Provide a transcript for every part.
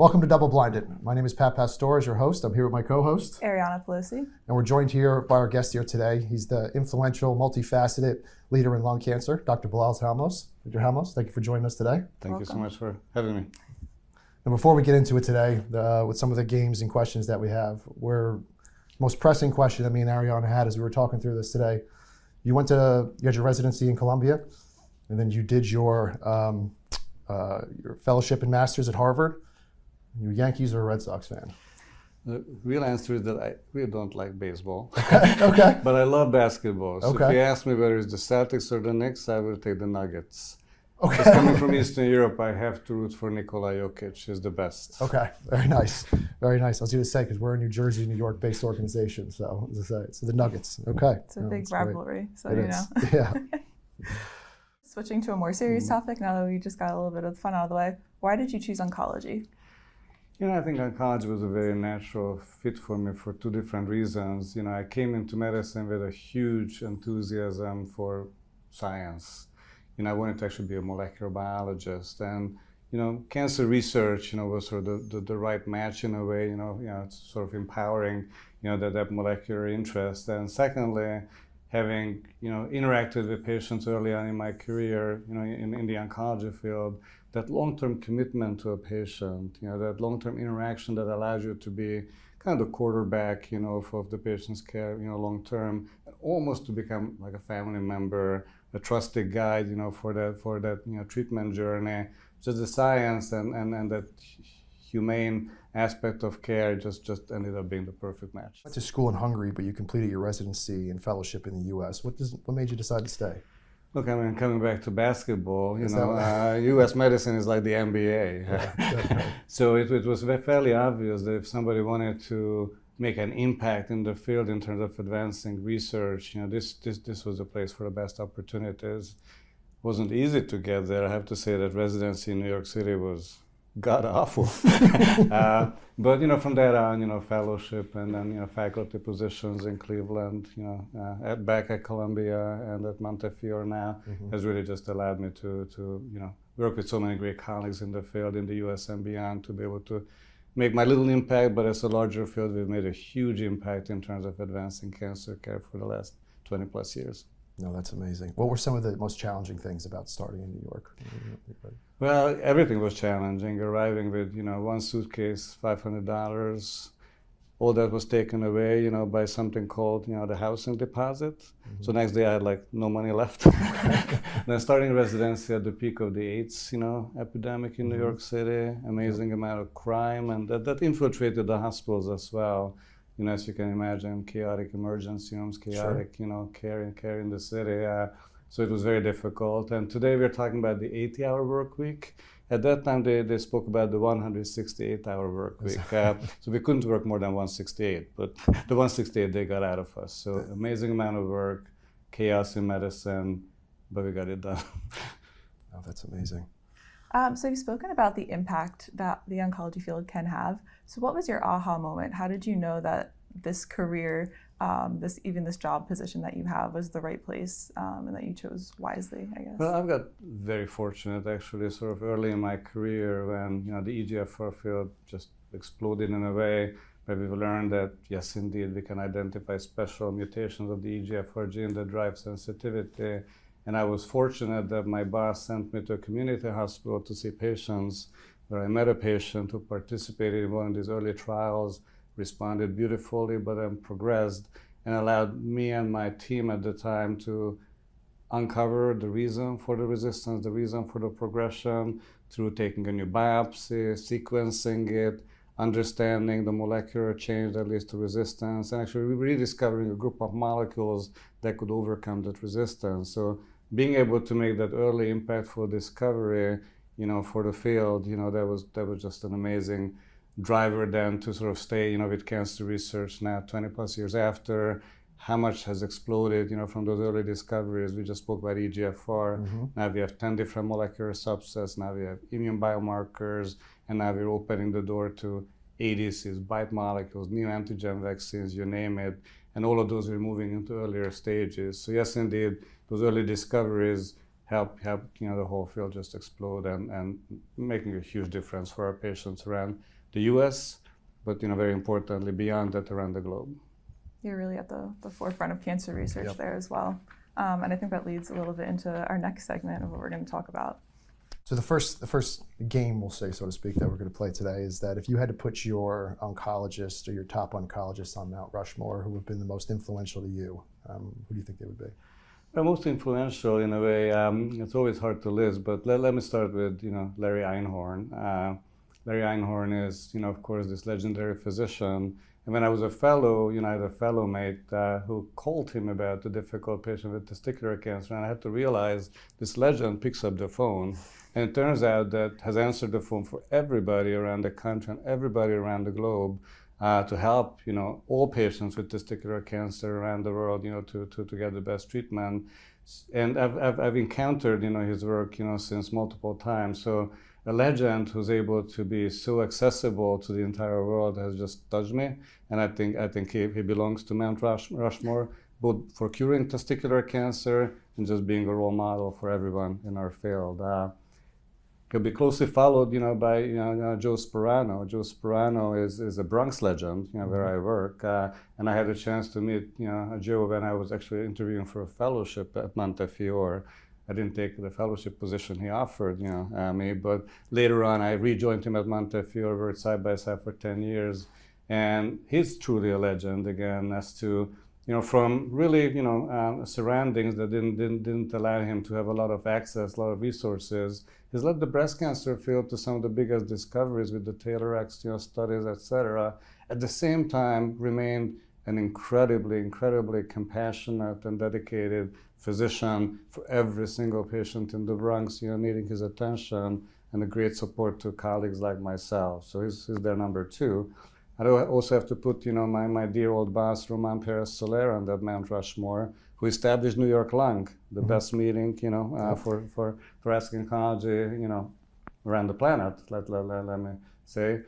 Welcome to Double Blinded. My name is Pat Pastore, as your host. I'm here with my co-host, Ariana Pelosi. And we're joined here by our guest here today. He's the influential, multifaceted leader in lung cancer, Dr. Balazs Halmos. Dr. Halmos, thank you for joining us today. Thank you so much for having me. And before we get into it today, with some of the games and questions that we have, most pressing question that me and Ariana had as we were talking through this today, you had your residency in Columbia, and then you did your fellowship and master's at Harvard. You a Yankees or a Red Sox fan? The real answer is that I really don't like baseball. Okay. But I love basketball. So Okay. if you ask me whether it's the Celtics or the Knicks, I will take the Nuggets. Okay. Because coming from Eastern Europe, I have to root for Nikola Jokic. He's the best. Okay, very nice, very nice. I was going to say, because we're a New Jersey, New York-based organization, so as I say, so the Nuggets. Okay, It's a big rivalry, so it you is. know. Yeah. Switching to a more serious topic, now that we just got a little bit of the fun out of the way, why did you choose oncology? You know, I think oncology was a very natural fit for me for two different reasons. You know, I came into medicine with a huge enthusiasm for science. You know, I wanted to actually be a molecular biologist, and you know, cancer research, you know, was sort of the right match in a way. You know, it's sort of empowering, you know, that molecular interest. And secondly, having interacted with patients early on in my career, you know, in the oncology field, that long-term commitment to a patient, you know, that long-term interaction that allows you to be kind of the quarterback, you know, of the patient's care, you know, long-term, almost to become like a family member, a trusted guide, you know, for that treatment journey. Just the science and that humane aspect of care just ended up being the perfect match. Went to school in Hungary, but you completed your residency and fellowship in the U.S. What made you decide to stay? Look, I mean, coming back to basketball, U.S. medicine is like the NBA. Yeah, So it was fairly obvious that if somebody wanted to make an impact in the field in terms of advancing research, you know, this was the place for the best opportunities. It wasn't easy to get there. I have to say that residency in New York City was god awful. But you know, from that on, you know, fellowship and then, you know, faculty positions in Cleveland, you know, back at Columbia and at Montefiore now, has really just allowed me to you know, work with so many great colleagues in the field in the U.S. and beyond, to be able to make my little impact. But as a larger field, we've made a huge impact in terms of advancing cancer care for the last 20 plus years. No, that's amazing. What were some of the most challenging things about starting in New York? Well, everything was challenging. Arriving with, you know, one suitcase, $500, all that was taken away, you know, by something called, you know, the housing deposit. So next day I had like no money left. Then starting residency at the peak of the AIDS, you know, epidemic in New York City, amazing amount of crime, and that infiltrated the hospitals as well. You know, as you can imagine, chaotic emergency rooms, chaotic, you know, care in the city. So it was very difficult. And today we're talking about the 80-hour work week. At that time, they spoke about the 168-hour work week. So we couldn't work more than 168, but the 168 they got out of us. So amazing amount of work, chaos in medicine, but we got it done. Oh, that's amazing. So you've spoken about the impact that the oncology field can have. So what was your aha moment? How did you know that this career, this job position that you have was the right place, and that you chose wisely, I guess? Well, I've got very fortunate actually, sort of early in my career when, you know, the EGFR field just exploded in a way where we've learned that, yes, indeed, we can identify special mutations of the EGFR gene that drive sensitivity. And I was fortunate that my boss sent me to a community hospital to see patients, where I met a patient who participated in one of these early trials, responded beautifully, but then progressed, and allowed me and my team at the time to uncover the reason for the resistance, the reason for the progression, through taking a new biopsy, sequencing it, understanding the molecular change that leads to resistance, and actually rediscovering a group of molecules that could overcome that resistance. So being able to make that early impactful discovery, you know, for the field, you know, that was just an amazing driver then to sort of stay, you know, with cancer research now 20 plus years after. How much has exploded, you know, from those early discoveries. We just spoke about EGFR. Now we have 10 different molecular subsets. Now we have immune biomarkers, and now we're opening the door to ADCs, BiTE molecules, neoantigen vaccines, you name it. And all of those are moving into earlier stages. So yes, indeed, those early discoveries help you know, the whole field just explode and making a huge difference for our patients around the U.S., but very importantly beyond that, around the globe. You're really at the forefront of cancer research Yep. there as well. And I think that leads a little bit into our next segment of what we're going to talk about. So the first game, we'll say, so to speak, that we're going to play today is that if you had to put your oncologist or your top oncologist on Mount Rushmore, who have been the most influential to you, who do you think they would be? Well, most influential in a way, it's always hard to list, but let me start with, Larry Einhorn. Larry Einhorn is, of course, this legendary physician. And when I was a fellow, I had a fellow mate who called him about a difficult patient with testicular cancer. And I had to realize this legend picks up the phone. And it turns out that has answered the phone for everybody around the country and everybody around the globe to help, all patients with testicular cancer around the world, to get the best treatment. And I've encountered, his work, since multiple times. So a legend who's able to be so accessible to the entire world has just touched me, and I think he belongs to Mount Rushmore, both for curing testicular cancer and just being a role model for everyone in our field. He'll be closely followed, by Joe Sperano. Joe Sperano is a Bronx legend, where I work, and I had a chance to meet, Joe when I was actually interviewing for a fellowship at Montefiore. I didn't take the fellowship position he offered, me, but later on I rejoined him at Montefiore, worked side by side for 10 years, and he's truly a legend again as to, from really, surroundings that didn't allow him to have a lot of access, a lot of resources. He's led the breast cancer field to some of the biggest discoveries with the TAILORx, studies, etc. At the same time, remained an incredibly compassionate and dedicated physician for every single patient in the Bronx, needing his attention, and a great support to colleagues like myself. So he's their number two. I also have to put, my dear old boss, Roman Perez-Soler, on that Mount Rushmore, who established New York Lung, the best meeting, for thoracic oncology, around the planet, let me say.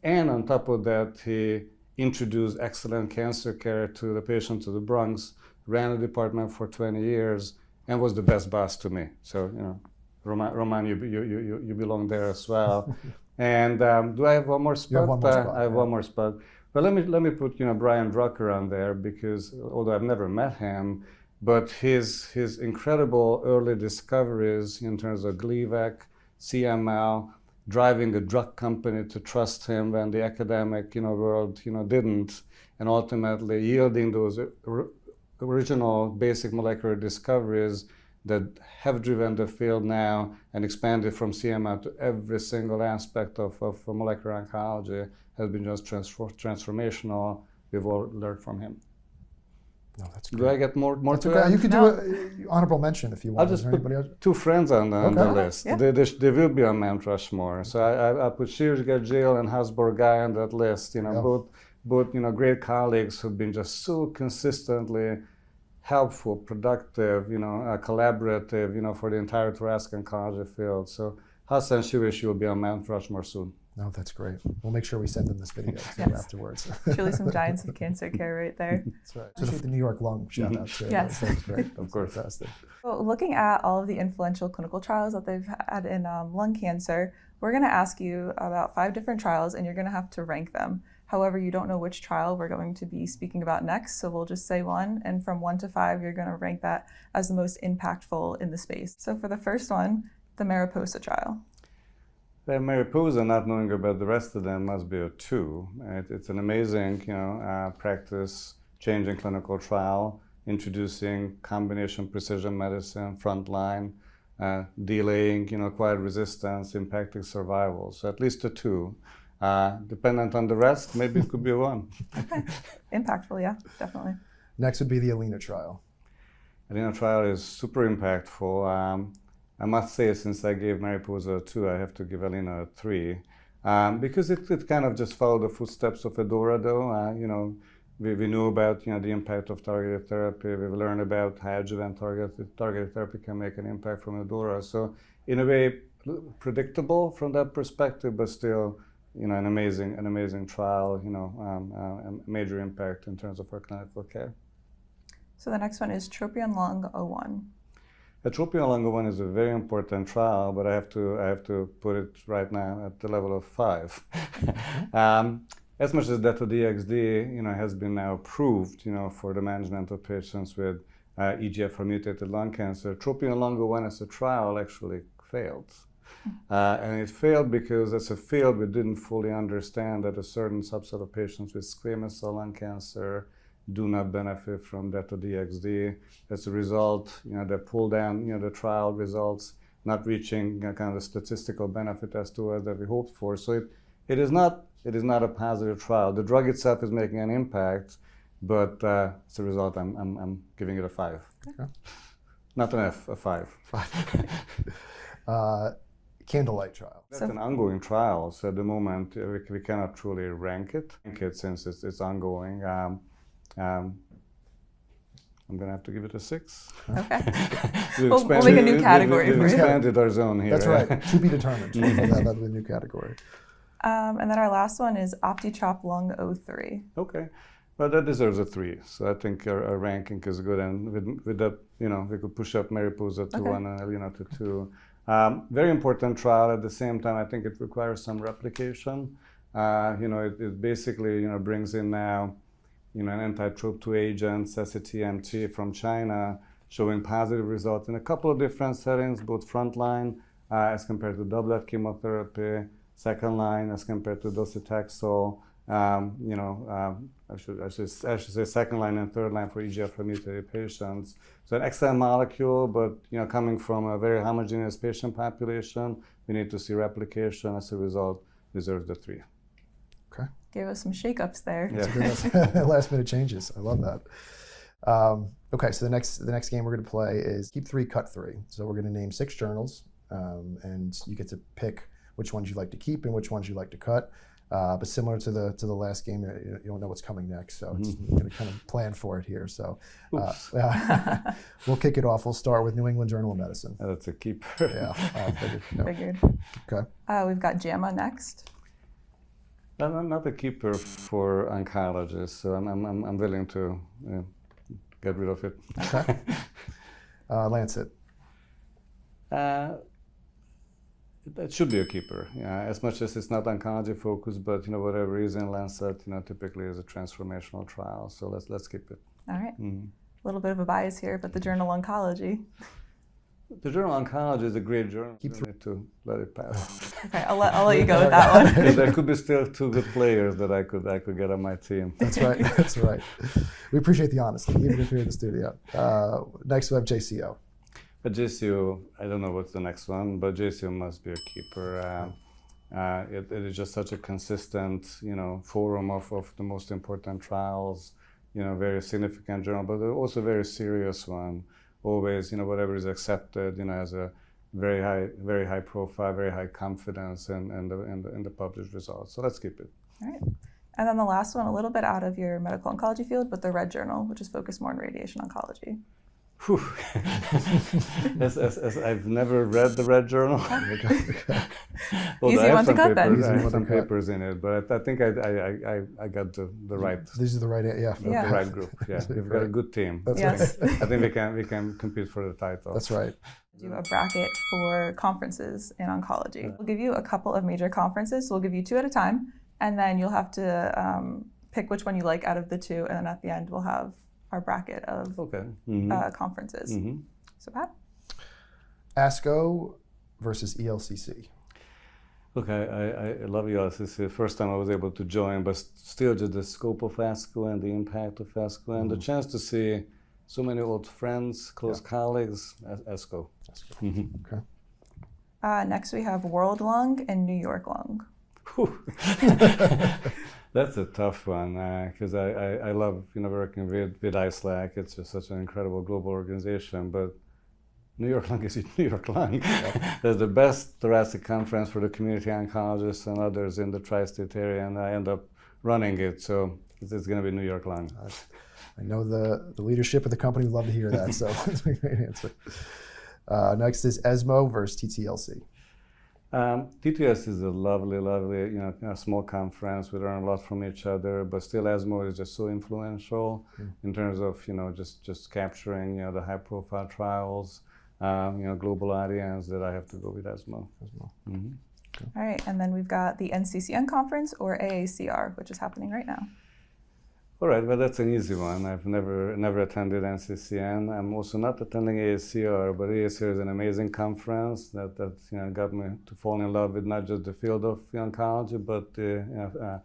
And on top of that, he introduced excellent cancer care to the patients of the Bronx, ran a department for 20 years, and was the best boss to me. So, Roman, you belong there as well. And do I have one more spot? You have one more spot. I have one more spot. But let me put Brian Drucker on there, because although I've never met him, but his incredible early discoveries in terms of Gleevec, CML, driving a drug company to trust him when the academic world didn't, and ultimately yielding those original basic molecular discoveries that have driven the field now and expanded from CML to every single aspect of molecular oncology has been just transformational. We've all learned from him. No, that's great. Do I get more That's to okay. add? You could do an honorable mention if you want. I'll just anybody else? put two friends on the list. Yeah. They will be on Mount Rushmore. So I put Shirga Jill and Hasbor Guy on that list. Both great colleagues who've been just so consistently helpful, productive, collaborative, for the entire thoracic oncology field. So Hassan Shivish will be on Mount Rushmore soon. No, that's great. We'll make sure we send them this video Yes. afterwards. Truly some giants of cancer care right there. That's right. Appreciate the New York Lung shout out too. Yes. That's great. Of course. Fantastic. Well, looking at all of the influential clinical trials that they've had in lung cancer, we're going to ask you about 5 different trials, and you're going to have to rank them. However, you don't know which trial we're going to be speaking about next, so we'll just say 1, and from 1 to 5, you're going to rank that as the most impactful in the space. So for the first one, the MARIPOSA trial. The MARIPOSA, not knowing about the rest of them, must be a 2. It's an amazing, practice-changing clinical trial, introducing combination precision medicine, frontline, delaying, acquired resistance, impacting survival. So at least a 2. Dependent on the rest, maybe it could be a 1. Okay. Impactful, yeah, definitely. Next would be the Alina trial. Alina trial is super impactful. I must say, since I gave MARIPOSA a 2, I have to give Alina a 3. Because it kind of just followed the footsteps of ADAURA, though. We knew about the impact of targeted therapy. We've learned about how adjuvant targeted therapy can make an impact from ADAURA. So in a way, predictable from that perspective, but still an amazing trial, a major impact in terms of our clinical care. So the next one is Tropion Lung 01. TROPION-Lung01 is a very important trial, but I have to put it right now at the level of 5. As much as Dato-DXd, has been now approved, for the management of patients with EGFR mutated lung cancer, TROPION-Lung01 as a trial actually failed. And it failed because as a field, we didn't fully understand that a certain subset of patients with squamous cell lung cancer do not benefit from Dato-DXd. As a result, they pulled down, the trial results, not reaching kind of the statistical benefit as to that we hoped for. So it is not a positive trial. The drug itself is making an impact, but as a result, I'm giving it a 5. Okay. Not an F, a 5. 5. Candlelight trial. That's an ongoing trial, so at the moment we cannot truly rank it since it's ongoing. I'm going to have to give it a 6. Okay. we'll make a new category for we you. expanded our zone here. That's right. To be determined. That'll be a new category. And then our last one is OptiChop-Lung03. Okay. Well, that deserves a 3. So I think our ranking is good, and with that, we could push up MARIPOSA to 1 and to 2. Very important trial. At the same time, I think it requires some replication. It basically brings in now an anti-TROP2 agent, SETMT from China, showing positive results in a couple of different settings, both frontline as compared to doublet chemotherapy, second line as compared to docetaxel. I should say second line and third line for EGFR mutated patients. So an excellent molecule, but coming from a very homogeneous patient population, we need to see replication. As a result, deserves the 3. Okay. Gave us some shakeups there. Yeah. Last minute changes. I love that. Okay, so the next game we're going to play is Keep 3, Cut 3. So we're going to name 6 journals, and you get to pick which ones you like to keep and which ones you like to cut. But similar to the last game, you don't know what's coming next, so it's going to kind of plan for it here. So we'll kick it off. We'll start with New England Journal of Medicine. That's a keeper. Yeah, I figured. Figured. Okay. We've got JAMA next. I'm not a keeper for oncologists, so I'm willing to get rid of it. Okay. Lancet. It should be a keeper, as much as it's not oncology focused, but whatever reason, Lancet, typically is a transformational trial. So let's keep it. All right. A little bit of a bias here, but the Journal Oncology. The Journal Oncology is a great journal. Keep need to let it pass. Okay, I'll let you go with that one. There could be still 2 good players that I could get on my team. That's right. That's right. We appreciate the honesty, even if you're in the studio. Next we have JCO. But JCO, I don't know what's the next one, but JCO must be a keeper. It is just such a consistent, forum of the most important trials, very significant journal, but also a very serious one. Always, whatever is accepted, has a very high profile, very high confidence in the published results. So let's keep it. All right. And then the last one, a little bit out of your medical oncology field, but the Red Journal, which is focused more on radiation oncology. Whew. as I've never read the Red Journal. Easy one to cut then. I have some papers in it, but I think I got the right. These are the right, the right group. Yeah, we've got a good team. Yes. I think we can compete for the title. That's right. Do a bracket for conferences in oncology. We'll give you a couple of major conferences. So we'll give you 2 at a time, and then you'll have to pick which one you like out of the 2, and then at the end we'll have our bracket of conferences. So Pat? ASCO versus ELCC. Look, I love ELCC. The first time I was able to join, but still just the scope of ASCO and the impact of ASCO and the chance to see so many old friends, close colleagues, ASCO. Okay. Next we have World Lung and New York Lung. That's a tough one because I love working with ISLAC. It's just such an incredible global organization. But New York Lung is New York Lung. There's the best thoracic conference for the community oncologists and others in the tri-state area, and I end up running it. So it's going to be New York Lung. I know the leadership of the company would love to hear that. So that's a great answer. Next is ESMO versus TTLC. TTS is a lovely, small conference. We learn a lot from each other, but still ESMO is just so influential in terms of, just capturing, the high-profile trials. global audience, that I have to go with ESMO. ESMO. All right, and then we've got the NCCN conference or AACR, which is happening right now. All right, well, that's an easy one. I've never attended NCCN. I'm also not attending AACR, but AACR is an amazing conference that got me to fall in love with not just the field of oncology, but the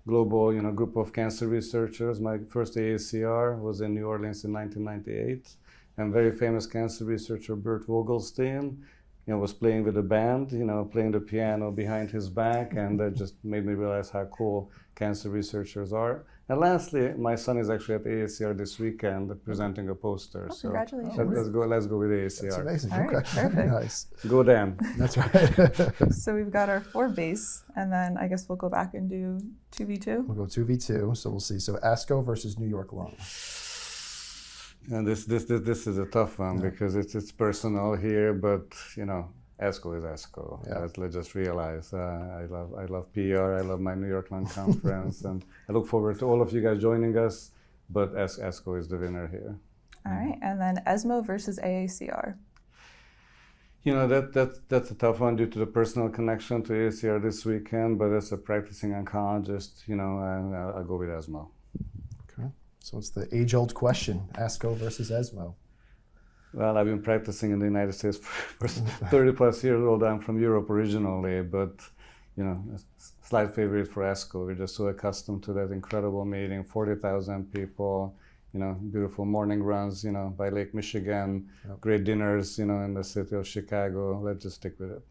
global group of cancer researchers. My first AACR was in New Orleans in 1998, and very famous cancer researcher Bert Vogelstein was playing with a band, playing the piano behind his back, and that just made me realize how cool cancer researchers are. And lastly, my son is actually at AACR this weekend presenting a poster. Oh, so congratulations. let's go with AACR. That's amazing. All right, Okay. perfect. Nice. Go Dan. That's right. So we've got our 4 base, and then I guess we'll go back and do 2v2. We'll go 2v2, so we'll see. So ASCO versus New York Lung. And this is a tough one because it's personal here, but ASCO is ASCO. Yeah. Let's just realize I love PR. I love my New York Lung Conference, and I look forward to all of you guys joining us. But ASCO is the winner here. All right, and then ESMO versus AACR. That's a tough one due to the personal connection to AACR this weekend. But as a practicing oncologist, I'll go with ESMO. Okay. So it's the age-old question: ASCO versus ESMO. Well, I've been practicing in the United States for 30 plus years old. I'm from Europe originally, but slight favorite for ASCO. We're just so accustomed to that incredible meeting, 40,000 people, beautiful morning runs, by Lake Michigan, great dinners, in the city of Chicago. Let's just stick with it.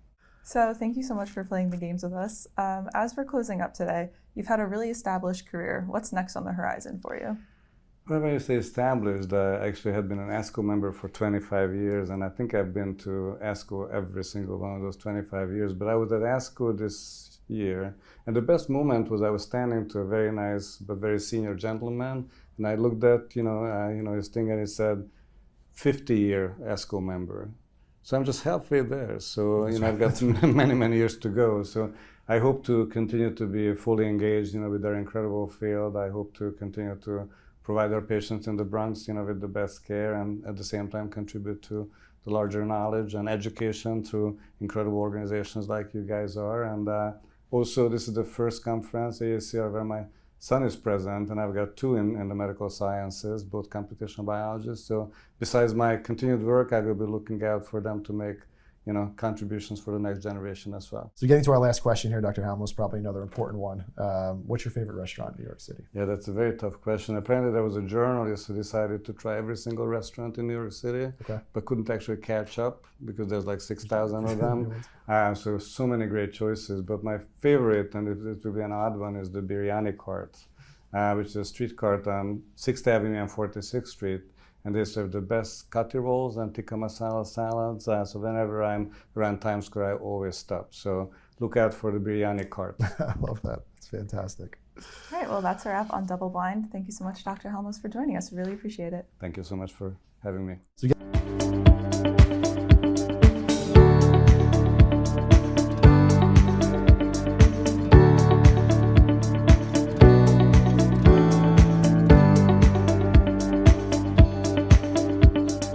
So thank you so much for playing the games with us. As we're closing up today, you've had a really established career. What's next on the horizon for you? Well, when you say established, I actually had been an ASCO member for 25 years, and I think I've been to ASCO every single one of those 25 years. But I was at ASCO this year, and the best moment was I was standing to a very nice but very senior gentleman, and I looked at his thing, and it said 50-year ASCO member. So I'm just halfway there. So I've got many years to go. So I hope to continue to be fully engaged, with our incredible field. I hope to continue to provide our patients in the Bronx, with the best care, and at the same time contribute to the larger knowledge and education through incredible organizations like you guys are. And also, this is the first conference, AACR, where my son is present, and I've got 2 in the medical sciences, both computational biologists. So besides my continued work, I will be looking out for them to make contributions for the next generation as well. So getting to our last question here, Dr. Halmos, probably another important one. What's your favorite restaurant in New York City? Yeah, that's a very tough question. Apparently there was a journalist who decided to try every single restaurant in New York City, but couldn't actually catch up because there's like 6,000 of them. So many great choices, but my favorite, and it will be an odd one, is the Byrani Cart, which is a street cart on 6th Avenue and 46th Street. And they serve the best kati rolls and tikka masala salads. So whenever I'm around Times Square, I always stop. So look out for the Byrani Cart. I love that. It's fantastic. All right, well, that's a wrap on Double Blind. Thank you so much, Dr. Halmos, for joining us. We really appreciate it. Thank you so much for having me. So